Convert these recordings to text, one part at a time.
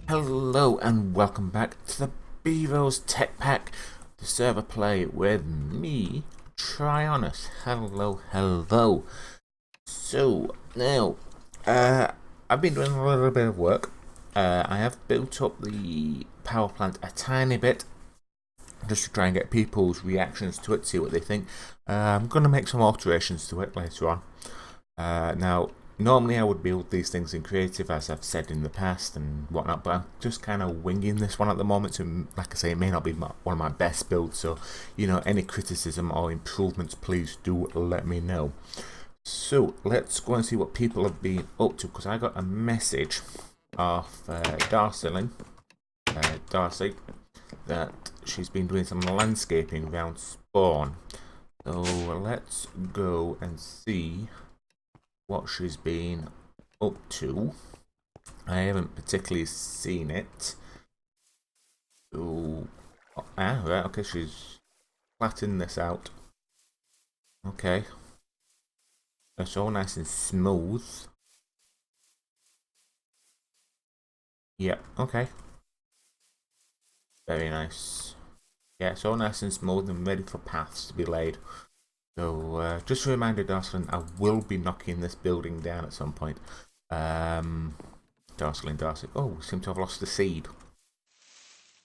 Hello and welcome back to the Bevo's Tech Pack, the server play with me, Tryonus. Hello. So now, I've been doing a little bit of work. I have built up the power plant a tiny bit, just to try and get people's reactions to it, see what they think. I'm going to make some alterations to it later on. Now, normally I would build these things in creative, as I've said in the past and whatnot, but I'm just kind of winging this one at the moment. So, like I say, it may not be one of my best builds. So, any criticism or improvements, please do let me know. So, let's go and see what people have been up to, because I got a message off Darcy, that she's been doing some landscaping around spawn. So, let's go and see what she's been up to. I haven't particularly seen it. So, right, okay, she's flattened this out. Okay. It's all nice and smooth. Yep, okay. Very nice. Yeah, it's all nice and smooth and ready for paths to be laid. So, just a reminder, Darcy, I will be knocking this building down at some point. Darcy. Oh, we seem to have lost the seed.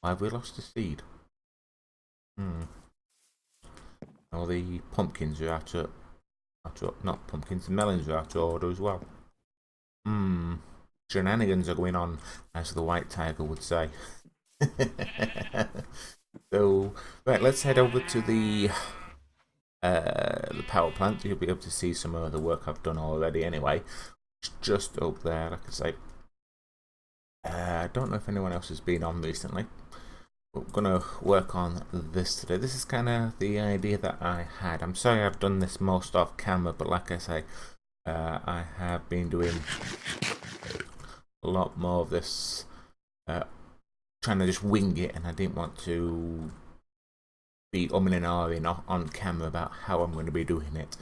Why have we lost the seed? All the pumpkins are not pumpkins, the melons are out of order as well. Shenanigans are going on, as the white tiger would say. So, right, let's head over to the power plant. You'll be able to see some of the work I've done already anyway. It's just up there, like I say. I don't know if anyone else has been on recently. We're going to work on this today. This is kind of the idea that I had. I'm sorry I've done this most off camera, but like I say, I have been doing a lot more of this, trying to just wing it, and I didn't want to be umming and ahhing on camera about how I'm going to be doing it.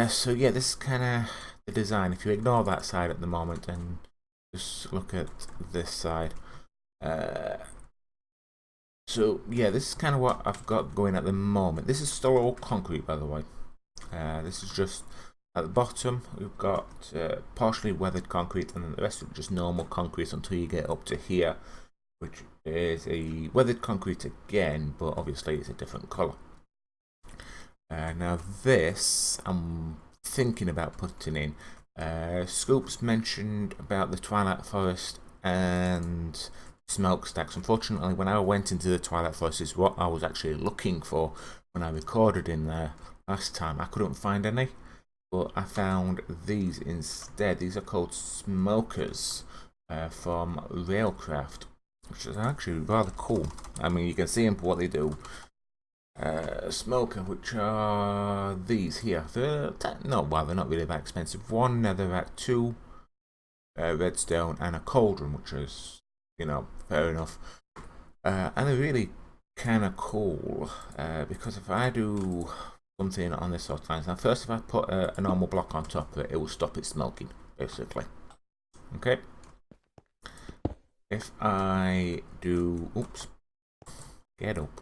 So yeah, this is kind of the design. If you ignore that side at the moment and just look at this side. So yeah, this is kind of what I've got going at the moment. This is still all concrete, by the way. This is just at the bottom. We've got partially weathered concrete, and then the rest of it just normal concrete until you get up to here, which is a weathered concrete again, but obviously it's a different colour. Now this I'm thinking about putting in. Scoops mentioned about the Twilight Forest and smokestacks. Unfortunately, when I went into the Twilight Forest, is what I was actually looking for when I recorded in there last time. I couldn't find any, but I found these instead. These are called smokers from Railcraft, which is actually rather cool. I mean, you can see them for what they do. Smoker, which are these here. They're not really that expensive. One netherrack, two redstone, and a cauldron, which is, fair enough. And they're really kind of cool, because if I do something on this sort of line, now first if I put a normal block on top of it, it will stop it smoking, basically. Okay. If I do, get up.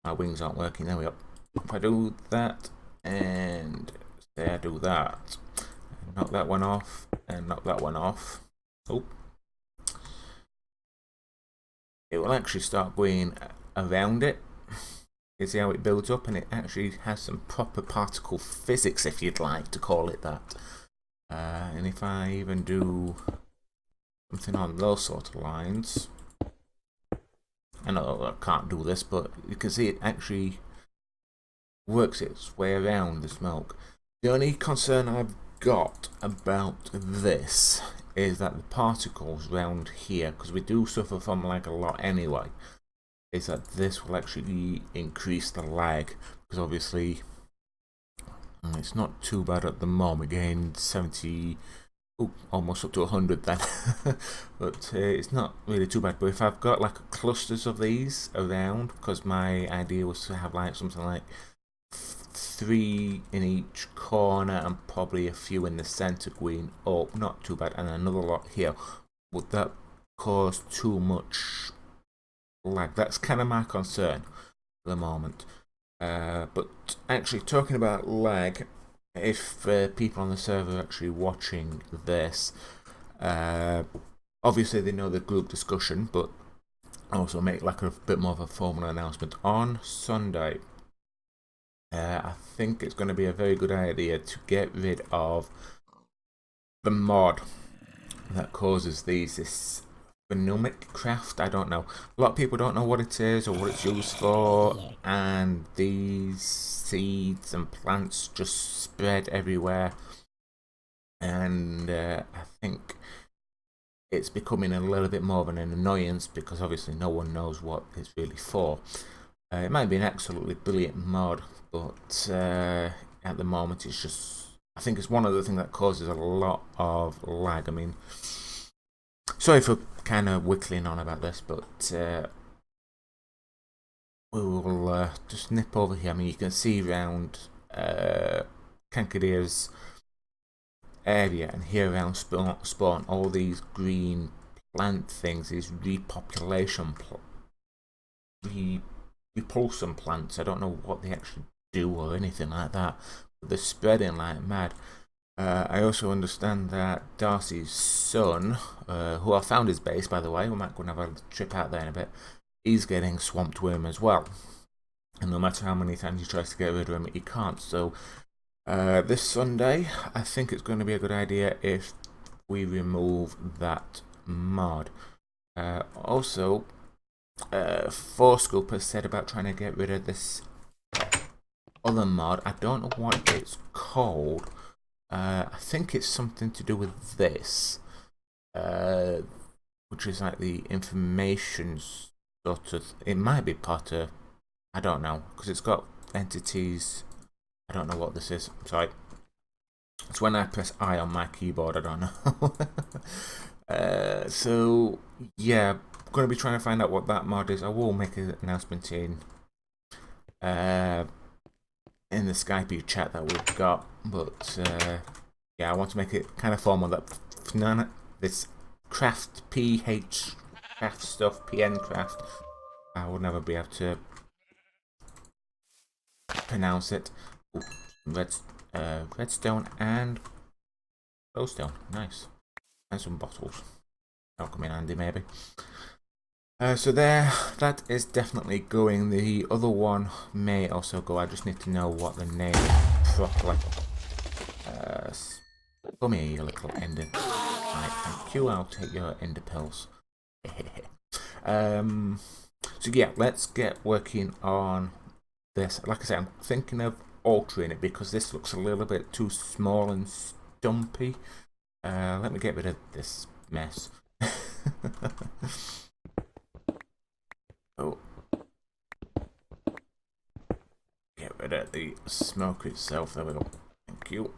My wings aren't working, there we go. If I do that, and say I do that, knock that one off, and knock that one off. It will actually start going around it. You see how it builds up, and it actually has some proper particle physics, if you'd like to call it that. And if I even do something on those sort of lines, I know I can't do this, but you can see it actually works its way around the smoke. The only concern I've got about this is that the particles around here, because we do suffer from lag a lot anyway, is that this will actually increase the lag, because obviously it's not too bad at the moment. Again, 70, almost up to 100 then. But it's not really too bad. But if I've got like clusters of these around, because my idea was to have like something like 3 in each corner and probably a few in the centre going up, not too bad, and another lot here, would that cause too much lag. That's kind of my concern at the moment. But actually, talking about lag, if people on the server are actually watching this, obviously they know the group discussion, but also make like a bit more of a formal announcement on Sunday. I think it's going to be a very good idea to get rid of the mod that causes this phenomic craft. I don't know. A lot of people don't know what it is or what it's used for, and these seeds and plants just spread everywhere. And I think it's becoming a little bit more of an annoyance because obviously no one knows what it's really for. It might be an absolutely brilliant mod, but at the moment it's just, I think it's one of the things that causes a lot of lag. I mean, sorry for kind of whittling on about this, but we will just nip over here. I mean, you can see around Cankadeer's area and here around spawn all these green plant things, these repopulation repulsion plants. I don't know what they actually do or anything like that, but they're spreading like mad. I also understand that Darcy's son, who I found his base, by the way, we might go and have a trip out there in a bit, he's getting swamped worm as well. And no matter how many times he tries to get rid of him, he can't. So this Sunday, I think it's going to be a good idea if we remove that mod. Also, Fourscoop has said about trying to get rid of this other mod. I don't know what it's called. I think it's something to do with this, which is like the information sort of. It might be part of, I don't know, because it's got entities. I don't know what this is. I'm sorry. It's when I press I on my keyboard. I don't know. So yeah, I'm going to be trying to find out what that mod is. I will make an announcement in the Skype chat that we've got, but yeah, I want to make it kind of formal that this craft PH craft stuff, PN craft, I will never be able to pronounce it. Ooh, redstone and glowstone, nice, and some bottles. That'll come in handy maybe. So there, that is definitely going. The other one may also go. I just need to know what the name is properly. Come here, you little ender. Right, thank you. I'll take your ender pills. So yeah, let's get working on this. Like I said, I'm thinking of altering it because this looks a little bit too small and stumpy. Let me get rid of this mess. Oh, get rid of the smoke itself. There we go. Thank you.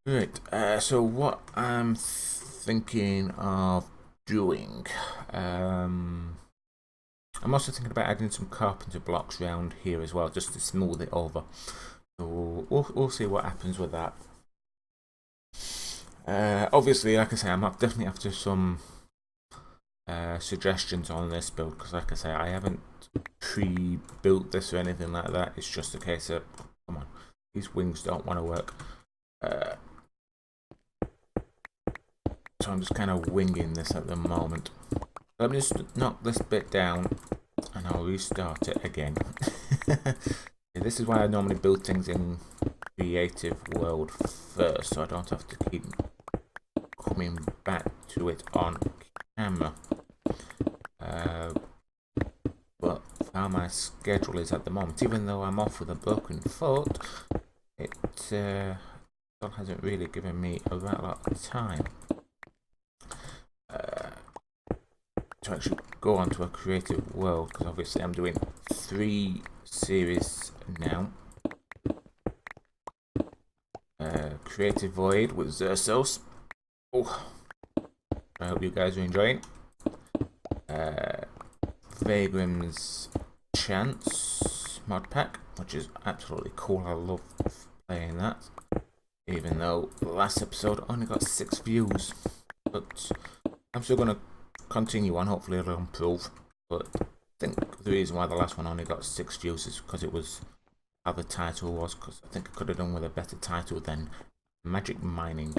Right. So what I'm thinking of doing, I'm also thinking about adding some carpenter blocks around here as well, just to smooth it over. So we'll see what happens with that. Obviously, like I say, I'm definitely after some suggestions on this build because, like I say, I haven't pre-built this or anything like that. It's just a case of, come on, these wings don't want to work. So I'm just kind of winging this at the moment. Let me just knock this bit down and I'll restart it again. This is why I normally build things in creative world first, so I don't have to keep coming back to it on camera. But how my schedule is at the moment, even though I'm off with a broken foot, it still hasn't really given me a right lot of time to actually go onto a creative world, because obviously I'm doing 3 series now. Creative Void with Xerxos. Oh, I hope you guys are enjoying. Vagram's Chance mod pack, which is absolutely cool. I love playing that, even though the last episode only got 6 views. but I'm still going to continue on. Hopefully it'll improve. But I think the reason why the last one only got 6 views is because it was how the title was, because I think I could have done with a better title than Magic Mining.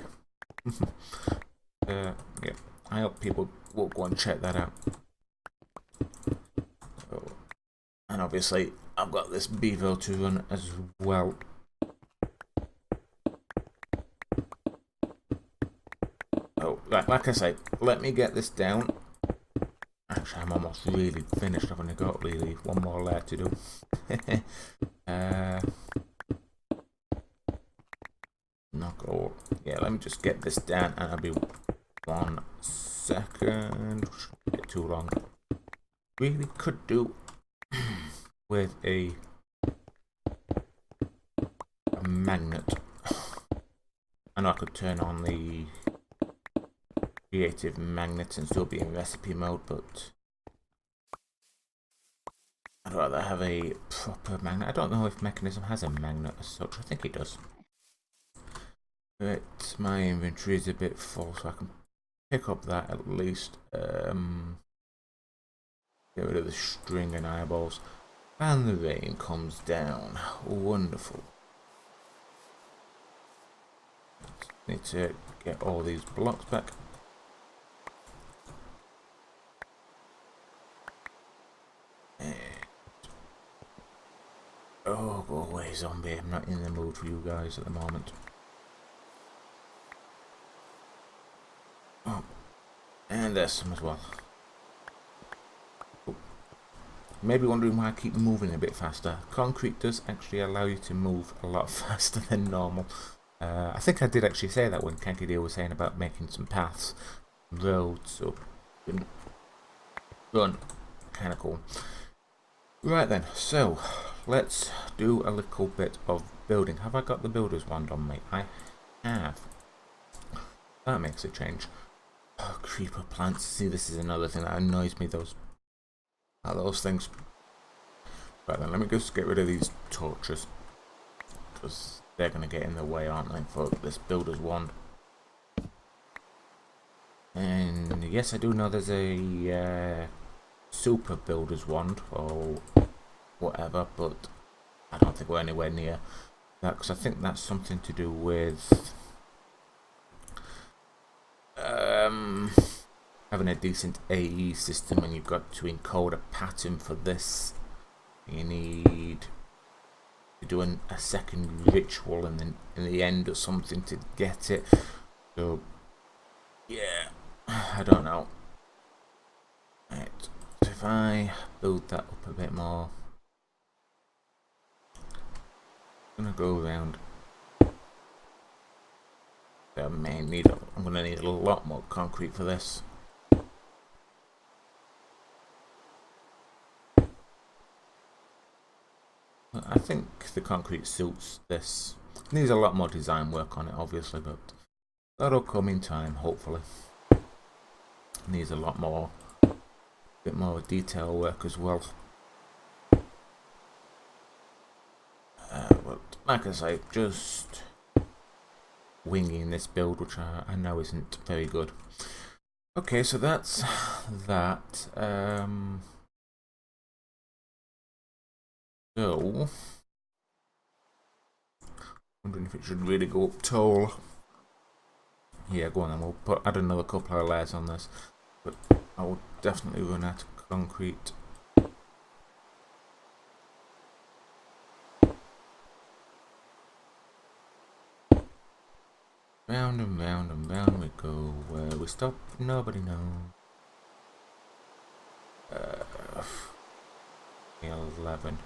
Yeah, I hope people will go and check that out. So, and obviously I've got this Bevo to run as well. Oh, like I say, let me get this down. Actually, I'm almost really finished. I've only got really one more layer to do. Not all. Yeah, let me just get this down, and I'll be 1 second. Shouldn't get too long. Really could do with a magnet. I know I could turn on the creative magnet and still be in recipe mode, but I'd rather have a proper magnet. I don't know if Mechanism has a magnet as such. I think it does. But my inventory is a bit full, so I can pick up that at least. Get rid of the string and eyeballs. And the rain comes down. Wonderful. Need to get all these blocks back. And oh, go away, zombie. I'm not in the mood for you guys at the moment. Oh, and there's some as well. Oh. Maybe wondering why I keep moving a bit faster. Concrete does actually allow you to move a lot faster than normal. I think I did actually say that when Kankadil was saying about making some paths, roads, so run. Kind of cool. Right then, so let's do a little bit of building. Have I got the builder's wand on me? I have. That makes a change. Oh, creeper plants. See, this is another thing that annoys me. Those things. Right then, let me just get rid of these torches, because they're going to get in the way, aren't they, for this builder's wand. And yes, I do know there's a super builder's wand or whatever, but I don't think we're anywhere near that, because I think that's something to do with having a decent AE system, and you've got to encode a pattern for this. You need to do a second ritual and then in the end or something to get it. So yeah, I don't know. Right, so if I build that up a bit more, I'm gonna go around. I'm gonna need a lot more concrete for this. I think the concrete suits this. It needs a lot more design work on it, obviously, but that'll come in time, hopefully. It needs a lot more, bit more detail work as well. But like I say, just winging this build, which I know isn't very good. Okay, so that's that. So, wondering if it should really go up tall. Yeah, go on then, we'll add another couple of layers on this. But I will definitely run out of concrete. Round and round and round we go. Where we stop, nobody knows. 11.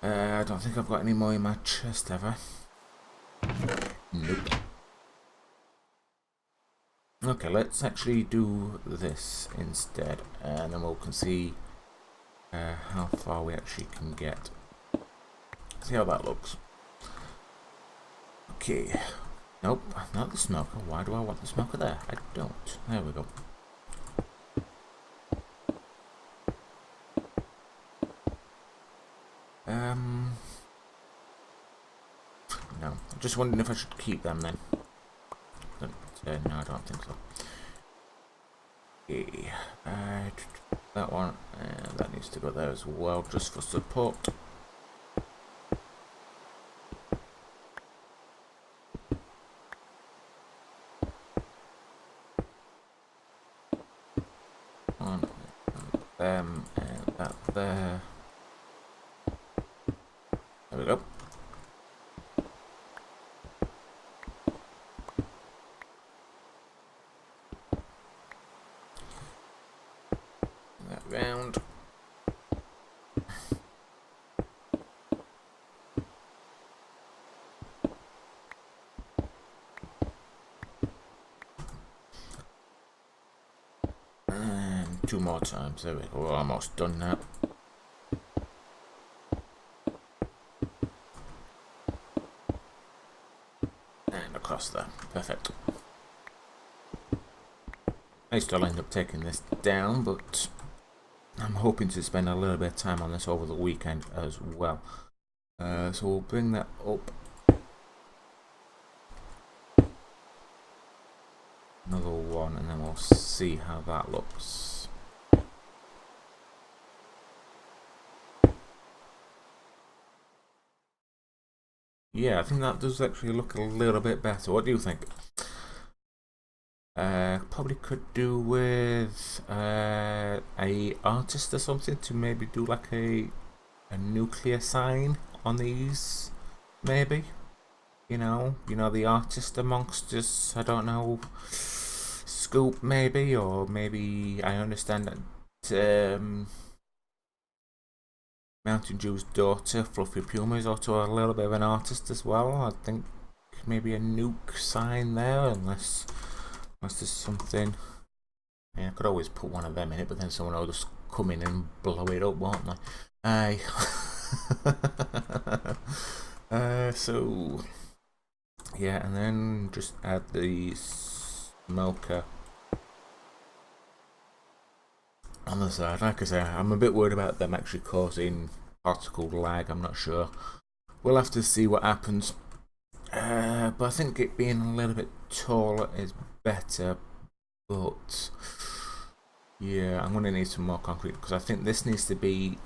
I don't think I've got any more in my chest, have I? Nope. Okay, let's actually do this instead, and then we can see how far we actually can get. See how that looks. Okay. Nope, not the smoker. Why do I want the smoker there? I don't. There we go. No, I'm just wondering if I should keep them then. But, No, I don't think so. Okay, that one, and that needs to go there as well, just for support. On them, and that there. There we go. That round. And 2 more times. There we go. We're almost done now. And across there. Perfect. I still end up taking this down, but I'm hoping to spend a little bit of time on this over the weekend as well. So we'll bring that up. Another one, and then we'll see how that looks. Yeah, I think that does actually look a little bit better. What do you think? Probably could do with a artist or something to maybe do like a nuclear sign on these, maybe. You know the artist amongst us. I don't know. Scoop maybe, or maybe I understand that Mountain Dew's daughter, Fluffy Puma, is also a little bit of an artist as well. I think maybe a nuke sign there, unless there's something. Yeah, I could always put one of them in it, but then someone will just come in and blow it up, won't they? Aye. So yeah, and then just add the smoker on the side. Like I say, I'm a bit worried about them actually causing particle lag. I'm not sure. We'll have to see what happens. But I think it being a little bit taller is better. But yeah, I'm going to need some more concrete, because I think this needs to be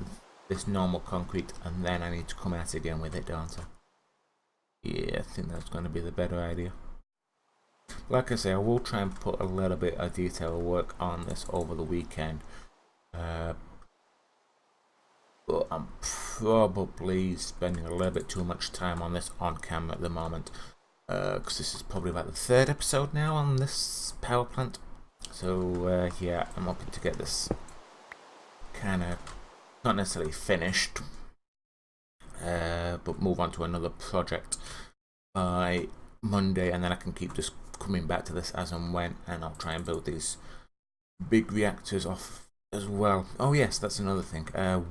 this normal concrete, and then I need to come out again with it, don't I? Yeah, I think that's going to be the better idea. Like I say, I will try and put a little bit of detail work on this over the weekend. But I'm probably spending a little bit too much time on this on camera at the moment, because this is probably about the 3rd episode now on this power plant. So yeah, I'm hoping to get this kind of not necessarily finished, but move on to another project by Monday, and then I can keep just coming back to this as and when, and I'll try and build these big reactors off as well. Oh yes, that's another thing.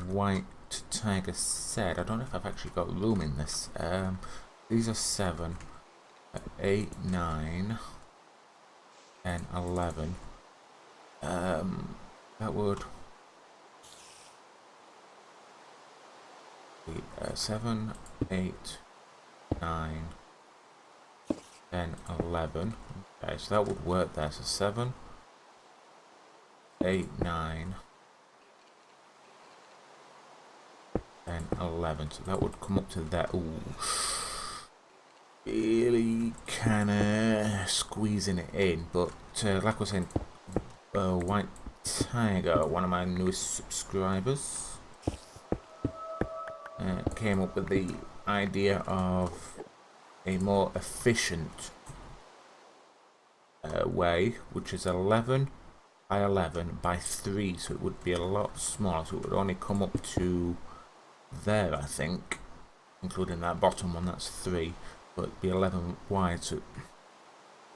White Tiger said, I don't know if I've actually got room in this. These are 7, 8, 9, 10, 11. That would be 7, 8, 9, 10, 11. Okay, so that would work there. So 7, 8, 9, 10, 11. So that would come up to that. Ooh. Really kind of squeezing it in. But like I was saying, White Tiger, one of my newest subscribers, came up with the idea of a more efficient way, which is 11 by 11 by 3, so it would be a lot smaller, so it would only come up to there, I think, including that bottom one, that's 3, but it'd be 11 wide, so it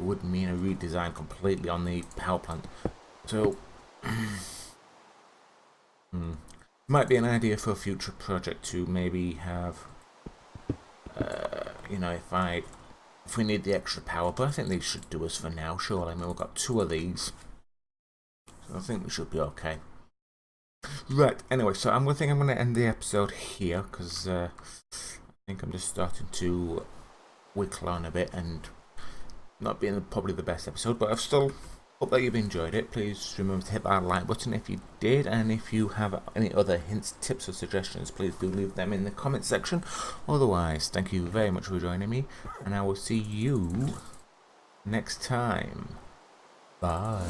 would mean a redesign completely on the power plant. So might be an idea for a future project to maybe have, you know, if we need the extra power, but I think these should do us for now, surely. I mean, we've got 2 of these, so I think we should be okay. Right, anyway, so I think I'm going to end the episode here, because I think I'm just starting to wickle on a bit, and not being probably the best episode, but I've still hope that you've enjoyed it. Please remember to hit that like button if you did, and if you have any other hints, tips or suggestions, please do leave them in the comment section. Otherwise, thank you very much for joining me, and I will see you next time. Bye.